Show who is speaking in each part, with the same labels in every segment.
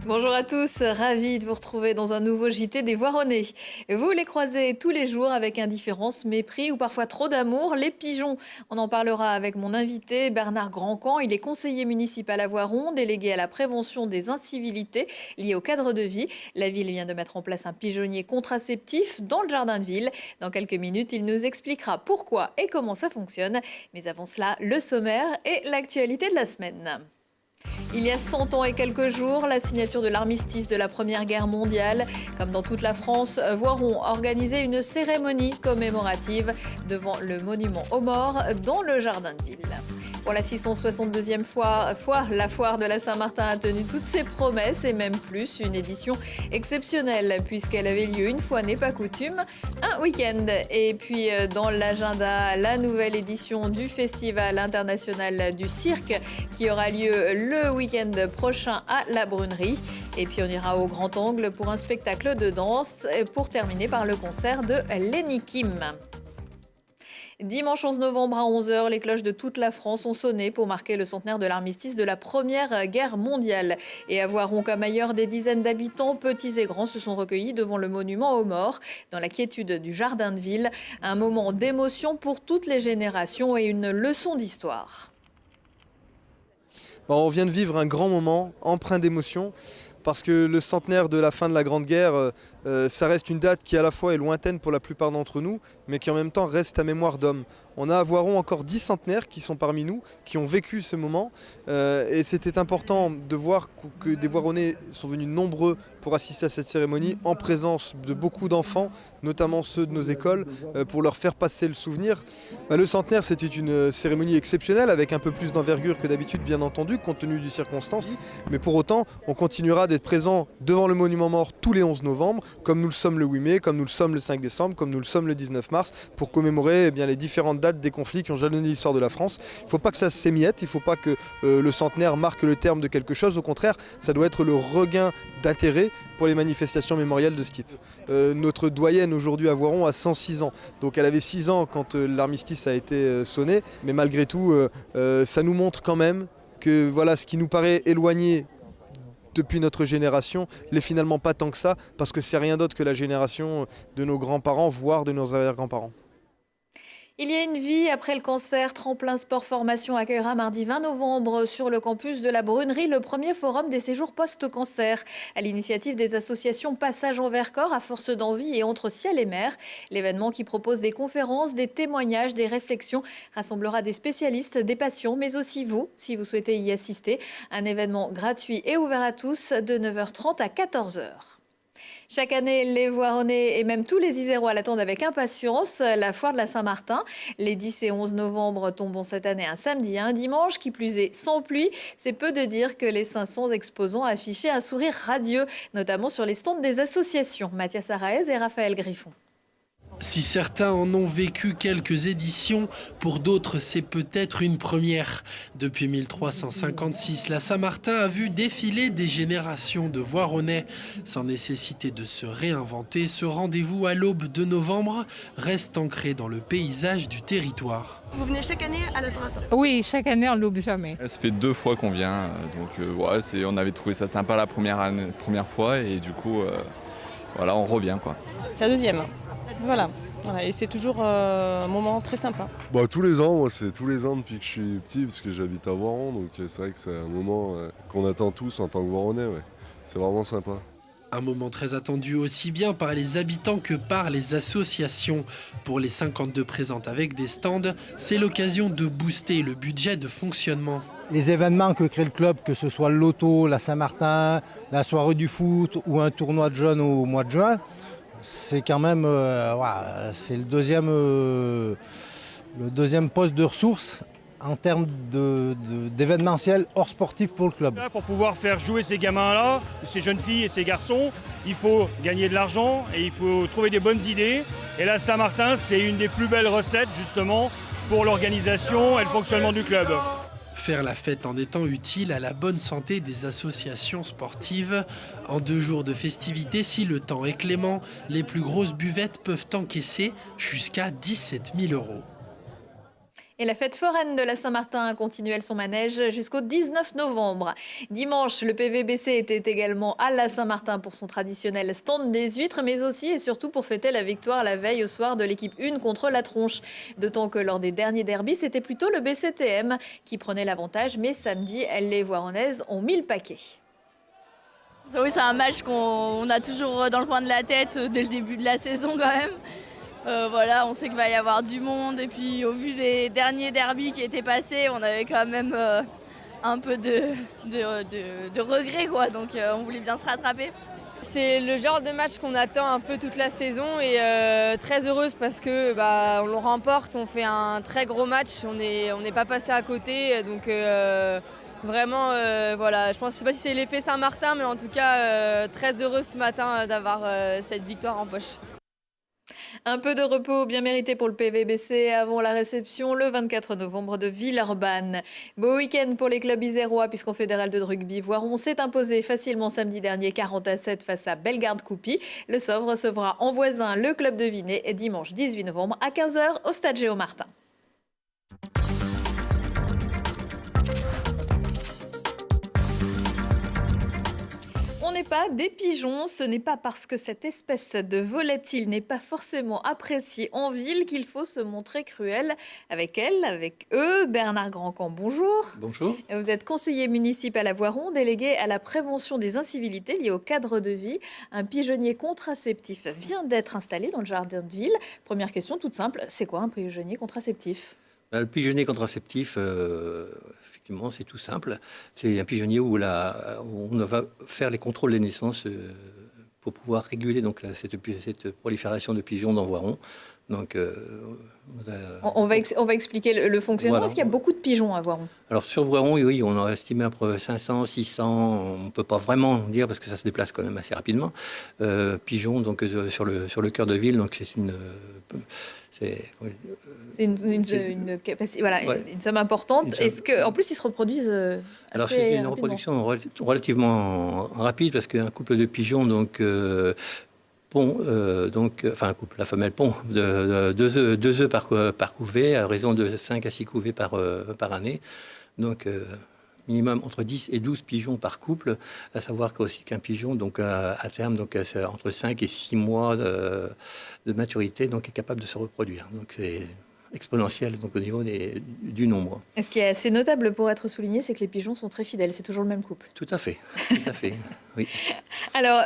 Speaker 1: Bonjour à tous, ravi de vous retrouver dans un nouveau JT des Voironnais. Vous les croisez tous les jours avec indifférence, mépris ou parfois trop d'amour, les pigeons. On en parlera avec mon invité Bernard Grandcamp. Il est conseiller municipal à Voiron, délégué à la prévention des incivilités liées au cadre de vie. La ville vient de mettre en place un pigeonnier contraceptif dans le jardin de ville. Dans quelques minutes, il nous expliquera pourquoi et comment ça fonctionne. Mais avant cela, le sommaire et l'actualité de la semaine. Il y a 100 ans et quelques jours, la signature de l'armistice de la Première Guerre mondiale. Comme dans toute la France, Voiron organisait une cérémonie commémorative devant le monument aux morts dans le jardin de ville. Pour la 662e foire, la foire de la Saint-Martin a tenu toutes ses promesses et même plus. Une édition exceptionnelle puisqu'elle avait lieu une fois n'est pas coutume, un week-end. Et puis dans l'agenda, la nouvelle édition du Festival international du cirque qui aura lieu le week-end prochain à la Brunerie. Et puis on ira au Grand Angle pour un spectacle de danse pour terminer par le concert de Lenny Kim. Dimanche 11 novembre à 11 h, les cloches de toute la France ont sonné pour marquer le centenaire de l'armistice de la Première Guerre mondiale. Et à Voiron comme ailleurs, des dizaines d'habitants, petits et grands, se sont recueillis devant le monument aux morts, dans la quiétude du jardin de ville. Un moment d'émotion pour toutes les générations et une leçon d'histoire.
Speaker 2: On vient de vivre un grand moment empreint d'émotion parce que le centenaire de la fin de la Grande Guerre, ça reste une date qui à la fois est lointaine pour la plupart d'entre nous, mais qui en même temps reste à mémoire d'homme. On a à Voiron encore 10 centenaires qui sont parmi nous, qui ont vécu ce moment. Et c'était important de voir que des Voironnais sont venus nombreux pour assister à cette cérémonie, en présence de beaucoup d'enfants, notamment ceux de nos écoles, pour leur faire passer le souvenir. Le centenaire, c'était une cérémonie exceptionnelle, avec un peu plus d'envergure que d'habitude, bien entendu, compte tenu des circonstances. Mais pour autant, on continuera d'être présent devant le monument mort tous les 11 novembre, comme nous le sommes le 8 mai, comme nous le sommes le 5 décembre, comme nous le sommes le 19 mars, pour commémorer les différentes dates des conflits qui ont jalonné l'histoire de la France. Il ne faut pas que ça s'émiette, il ne faut pas que le centenaire marque le terme de quelque chose. Au contraire, ça doit être le regain d'intérêt pour les manifestations mémorielles de ce type. Notre doyenne aujourd'hui à Voiron a 106 ans. Donc elle avait 6 ans quand l'armistice a été sonné. Mais malgré tout, ça nous montre quand même que voilà, ce qui nous paraît éloigné depuis notre génération l'est finalement pas tant que ça, parce que c'est rien d'autre que la génération de nos grands-parents, voire de nos arrière-grands-parents.
Speaker 1: Il y a une vie après le cancer. Tremplin Sport Formation accueillera mardi 20 novembre sur le campus de la Brunerie le premier forum des séjours post-cancer. À l'initiative des associations Passage envers corps, à force d'envie et Entre ciel et mer. L'événement qui propose des conférences, des témoignages, des réflexions rassemblera des spécialistes, des patients, mais aussi vous, si vous souhaitez y assister. Un événement gratuit et ouvert à tous de 9h30 à 14h. Chaque année, les Voironnais et même tous les Isérois l'attendent avec impatience, la foire de la Saint-Martin. Les 10 et 11 novembre tombent cette année un samedi et un dimanche, qui plus est sans pluie. C'est peu de dire que les 500 exposants affichaient un sourire radieux, notamment sur les stands des associations. Mathias Araez et Raphaël Griffon.
Speaker 3: Si certains en ont vécu quelques éditions, pour d'autres c'est peut-être une première. Depuis 1356, la Saint-Martin a vu défiler des générations de Voironnais. Sans nécessité de se réinventer, ce rendez-vous à l'aube de novembre reste ancré dans le paysage du territoire.
Speaker 4: Vous venez chaque année à la Saint-Martin?
Speaker 5: Oui, chaque année on ne l'oublie jamais.
Speaker 6: Ça fait 2 fois qu'on vient, donc on avait trouvé ça sympa la première fois et du coup voilà, on revient quoi.
Speaker 4: C'est la deuxième. Voilà, et c'est toujours un moment très sympa.
Speaker 7: Tous les ans, moi c'est tous les ans depuis que je suis petit parce que j'habite à Voiron, donc c'est vrai que c'est un moment qu'on attend tous en tant que Voironnais, ouais. C'est vraiment sympa.
Speaker 3: Un moment très attendu aussi bien par les habitants que par les associations. Pour les 52 présentes avec des stands, c'est l'occasion de booster le budget de fonctionnement.
Speaker 8: Les événements que crée le club, que ce soit le loto, la Saint-Martin, la soirée du foot ou un tournoi de jeunes au mois de juin, c'est quand même c'est le deuxième poste de ressources en termes d'événementiel hors sportif pour le club.
Speaker 9: Pour pouvoir faire jouer ces gamins-là, ces jeunes filles et ces garçons, il faut gagner de l'argent et il faut trouver des bonnes idées. Et la Saint-Martin, c'est une des plus belles recettes justement pour l'organisation et le fonctionnement du club.
Speaker 3: Faire la fête en étant utile à la bonne santé des associations sportives. En 2 jours de festivités, si le temps est clément, les plus grosses buvettes peuvent encaisser jusqu'à 17 000 €.
Speaker 1: Et la fête foraine de la Saint-Martin continue son manège jusqu'au 19 novembre. Dimanche, le PVBC était également à la Saint-Martin pour son traditionnel stand des huîtres, mais aussi et surtout pour fêter la victoire la veille au soir de l'équipe 1 contre la Tronche. D'autant que lors des derniers derbys, c'était plutôt le BCTM qui prenait l'avantage, mais samedi, les Voironnaises ont mis le paquet.
Speaker 10: Oui, c'est un match qu'on a toujours dans le coin de la tête dès le début de la saison quand même. Voilà, on sait qu'il va y avoir du monde et puis au vu des derniers derbys qui étaient passés, on avait quand même un peu de regret quoi, donc on voulait bien se rattraper.
Speaker 11: C'est le genre de match qu'on attend un peu toute la saison et très heureuse parce que on le remporte, on fait un très gros match, on n'est pas passé à côté, donc vraiment voilà, je sais pas si c'est l'effet Saint-Martin, mais en tout cas très heureuse ce matin d'avoir cette victoire en poche.
Speaker 1: Un peu de repos bien mérité pour le PVBC avant la réception le 24 novembre de Villeurbanne. Beau week-end pour les clubs isérois puisqu'en fédéral de rugby, Voiron s'est imposé facilement samedi dernier 40-7 face à Bellegarde-Coupy. Le Sauve recevra en voisin le club de Vinay dimanche 18 novembre à 15h au stade Géo-Martin. On n'est pas des pigeons, ce n'est pas parce que cette espèce de volatile n'est pas forcément appréciée en ville qu'il faut se montrer cruel avec elle, avec eux. Bernard Grandcamp, bonjour.
Speaker 12: Bonjour.
Speaker 1: Vous êtes conseiller municipal à Voiron, délégué à la prévention des incivilités liées au cadre de vie. Un pigeonnier contraceptif vient d'être installé dans le jardin de ville. Première question toute simple, c'est quoi un pigeonnier contraceptif ?
Speaker 12: Le pigeonnier contraceptif, effectivement, c'est tout simple. C'est un pigeonnier où on va faire les contrôles des naissances pour pouvoir réguler donc, cette prolifération de pigeons dans Voiron. Donc,
Speaker 1: on va expliquer le fonctionnement.
Speaker 12: Voilà.
Speaker 1: Est-ce qu'il y a beaucoup de pigeons à Voiron ?
Speaker 12: Alors sur Voiron, oui, on a estimé entre 500, 600, on ne peut pas vraiment dire parce que ça se déplace quand même assez rapidement. Pigeons donc, sur le cœur de ville, donc c'est
Speaker 1: une capacité, voilà,
Speaker 12: ouais,
Speaker 1: une somme importante. Est-ce qu'en plus ils se reproduisent
Speaker 12: Alors
Speaker 1: assez
Speaker 12: c'est une
Speaker 1: rapidement.
Speaker 12: reproduction relativement rapide parce qu'un couple de pigeons donc pond un couple, la femelle pond deux œufs par couvée à raison de 5 à 6 couvées par année. Donc minimum entre 10 et 12 pigeons par couple, à savoir qu'un pigeon, donc à terme, donc entre 5 et 6 mois de maturité, donc est capable de se reproduire. Donc c'est exponentiel donc, au niveau du nombre.
Speaker 1: Et ce qui est assez notable pour être souligné, c'est que les pigeons sont très fidèles. C'est toujours le même couple.
Speaker 12: Tout à fait, oui.
Speaker 1: Alors,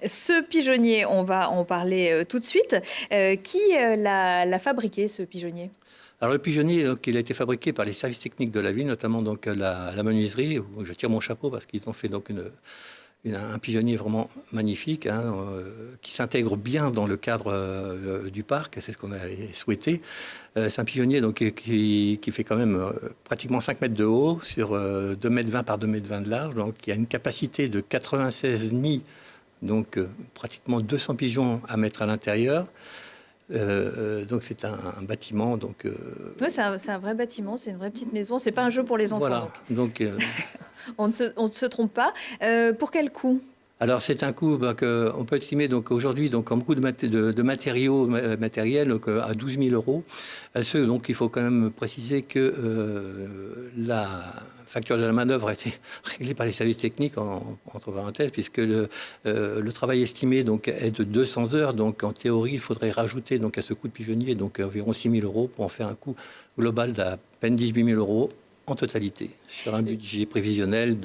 Speaker 1: ce pigeonnier, on va en parler tout de suite. Qui l'a fabriqué, ce pigeonnier ?
Speaker 12: Alors le pigeonnier, donc, il a été fabriqué par les services techniques de la ville, notamment donc la menuiserie, où je tire mon chapeau parce qu'ils ont fait donc un pigeonnier vraiment magnifique, qui s'intègre bien dans le cadre du parc, c'est ce qu'on avait souhaité. C'est un pigeonnier donc, qui fait quand même pratiquement 5 mètres de haut, sur 2,20 mètres par 2,20 mètres de large, donc il y a une capacité de 96 nids, donc pratiquement 200 pigeons à mettre à l'intérieur. Donc c'est un bâtiment. Donc,
Speaker 1: oui, c'est un vrai bâtiment, c'est une vraie petite maison. C'est pas un jeu pour les enfants.
Speaker 12: Voilà. Donc
Speaker 1: on ne se trompe pas. Pour quel coût ?
Speaker 12: Alors c'est un coût qu'on peut estimer donc aujourd'hui donc en coût de matériaux matériels donc, à 12 000 euros. Donc il faut quand même préciser que la facture de la manœuvre a été réglée par les services techniques entre parenthèses puisque le travail estimé donc est de 200 heures. Donc en théorie il faudrait rajouter donc à ce coût de pigeonnier donc environ 6 000 euros pour en faire un coût global d'à peine 18 000 euros. En totalité, sur un budget prévisionnel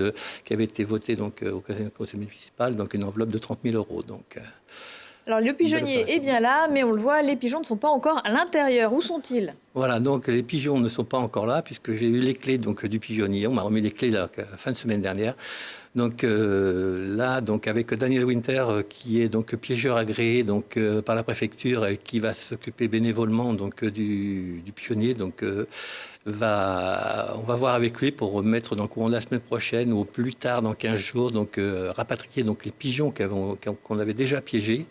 Speaker 12: qui avait été voté donc, au conseil municipal, donc une enveloppe de 30 000 euros. Donc,
Speaker 1: alors le pigeonnier est bien là, mais on le voit, les pigeons ne sont pas encore à l'intérieur. Où sont-ils ?
Speaker 12: Voilà, donc les pigeons ne sont pas encore là, puisque j'ai eu les clés donc, du pigeonnier. On m'a remis les clés la fin de semaine dernière. Donc là, donc, avec Daniel Winter, qui est donc piégeur agréé donc, par la préfecture et qui va s'occuper bénévolement donc, du pigeonnier. Donc, on va voir avec lui pour mettre dans le courant de la semaine prochaine ou plus tard dans 15 jours, donc rapatrier donc, les pigeons qu'on avait déjà piégés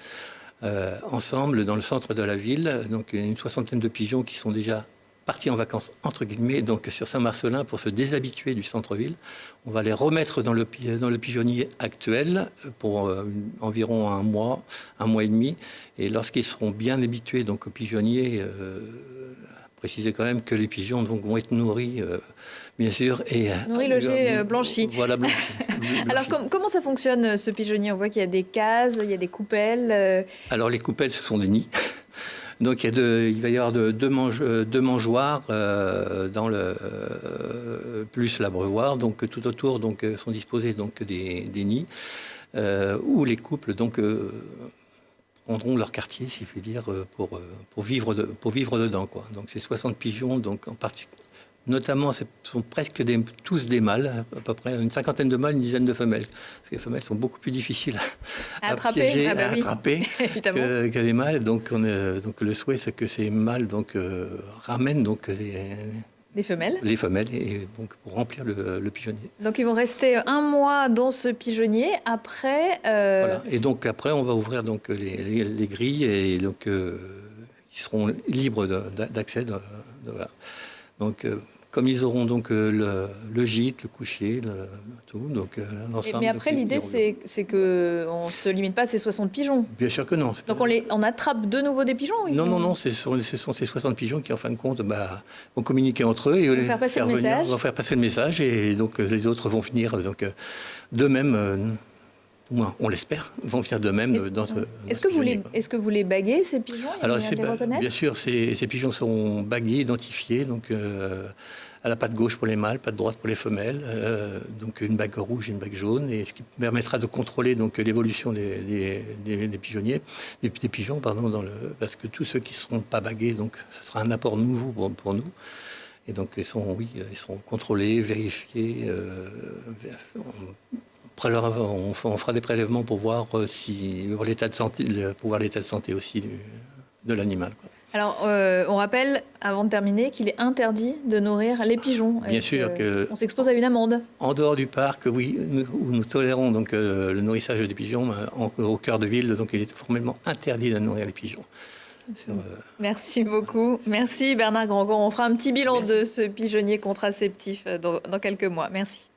Speaker 12: ensemble dans le centre de la ville. Donc une 60aine de pigeons qui sont déjà partis en vacances entre guillemets donc sur Saint-Marcelin pour se déshabituer du centre-ville. On va les remettre dans le pigeonnier actuel pour environ un mois et demi. Et lorsqu'ils seront bien habitués donc, au pigeonnier préciser quand même que les pigeons donc, vont être nourris, bien sûr.
Speaker 1: Nourris, logés, blanchis.
Speaker 12: Voilà, blanchis.
Speaker 1: Alors comment ça fonctionne ce pigeonnier? On voit qu'il y a des cases, il y a des coupelles.
Speaker 12: Alors les coupelles, ce sont des nids. Donc il va y avoir deux mangeoires dans plus l'abreuvoir. Donc tout autour sont disposés donc, des nids où les couples donc, prendront leur quartier, si je puis dire, pour vivre dedans. Quoi. Donc c'est 60 pigeons, donc en particulier. Notamment, ce sont presque tous des mâles, à peu près une cinquantaine de mâles, une dizaine de femelles. Parce que les femelles sont beaucoup plus difficiles à attraper, que les mâles. Donc le souhait, c'est que ces mâles ramènent
Speaker 1: les femelles.
Speaker 12: Les femelles, et donc pour remplir le pigeonnier.
Speaker 1: Donc ils vont rester 1 mois dans ce pigeonnier. Après.
Speaker 12: Voilà. Et donc après, on va ouvrir donc les grilles et donc ils seront libres d'accès. Voilà. Donc comme ils auront donc le gîte, le coucher, tout, donc l'ensemble.
Speaker 1: Mais après, l'idée, c'est qu'on ne se limite pas à ces 60 pigeons.
Speaker 12: Bien sûr que non.
Speaker 1: Donc on attrape de nouveau des pigeons?
Speaker 12: Non, ce sont ces 60 pigeons qui, en fin de compte, vont communiquer entre eux et
Speaker 1: vont faire passer le message.
Speaker 12: Vont faire passer le message, et donc les autres vont finir d'eux-mêmes. On l'espère, vont faire d'eux-mêmes
Speaker 1: Est-ce que vous les baguez, ces pigeons?
Speaker 12: Alors, bien sûr, ces pigeons seront bagués, identifiés, donc à la patte gauche pour les mâles, patte droite pour les femelles, donc une bague rouge et une bague jaune, et ce qui permettra de contrôler donc l'évolution des pigeonniers, des pigeons, parce que tous ceux qui ne seront pas bagués, donc ce sera un apport nouveau pour nous. Et donc ils seront contrôlés, vérifiés. On fera des prélèvements pour voir l'état de santé aussi de l'animal.
Speaker 1: Alors, on rappelle, avant de terminer, qu'il est interdit de nourrir les pigeons.
Speaker 12: Bien sûr que...
Speaker 1: On s'expose à une amende.
Speaker 12: En dehors du parc, oui, où nous tolérons donc, le nourrissage des pigeons, au cœur de ville, donc il est formellement interdit de nourrir les pigeons.
Speaker 1: Merci beaucoup. Merci Bernard Grandcamp. On fera un petit bilan de ce pigeonnier contraceptif dans quelques mois. Merci.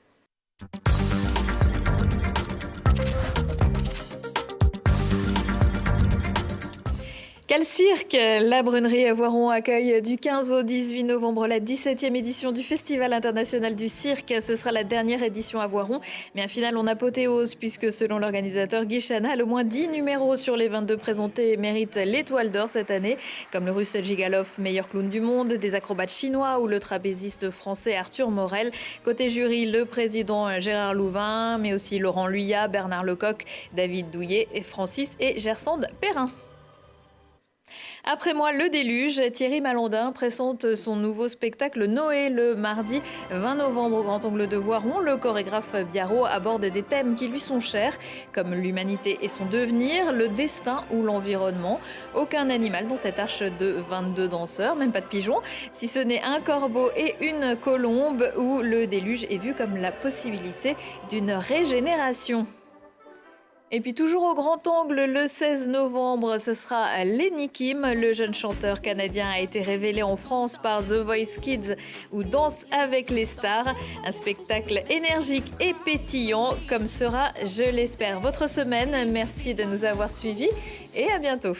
Speaker 1: Quel cirque! La Brunerie à Voiron accueille du 15 au 18 novembre la 17e édition du Festival international du cirque. Ce sera la dernière édition à Voiron, mais un final en apothéose puisque selon l'organisateur Guy Chanal, au moins 10 numéros sur les 22 présentés méritent l'étoile d'or cette année, comme le Russe Jigalov, meilleur clown du monde, des acrobates chinois ou le trapéziste français Arthur Morel. Côté jury, le président Gérard Louvain, mais aussi Laurent Luyat, Bernard Lecoq, David Douillet, Francis et Gersande Perrin. Après moi, le déluge, Thierry Malandin présente son nouveau spectacle Noé le mardi 20 novembre au Grand Angle de Voiron. Le chorégraphe Biarro aborde des thèmes qui lui sont chers, comme l'humanité et son devenir, le destin ou l'environnement. Aucun animal dans cette arche de 22 danseurs, même pas de pigeons, si ce n'est un corbeau et une colombe, où le déluge est vu comme la possibilité d'une régénération. Et puis toujours au Grand Angle, le 16 novembre, ce sera Lenny Kim. Le jeune chanteur canadien a été révélé en France par The Voice Kids ou Danse avec les stars. Un spectacle énergique et pétillant, comme sera, je l'espère, votre semaine. Merci de nous avoir suivis et à bientôt.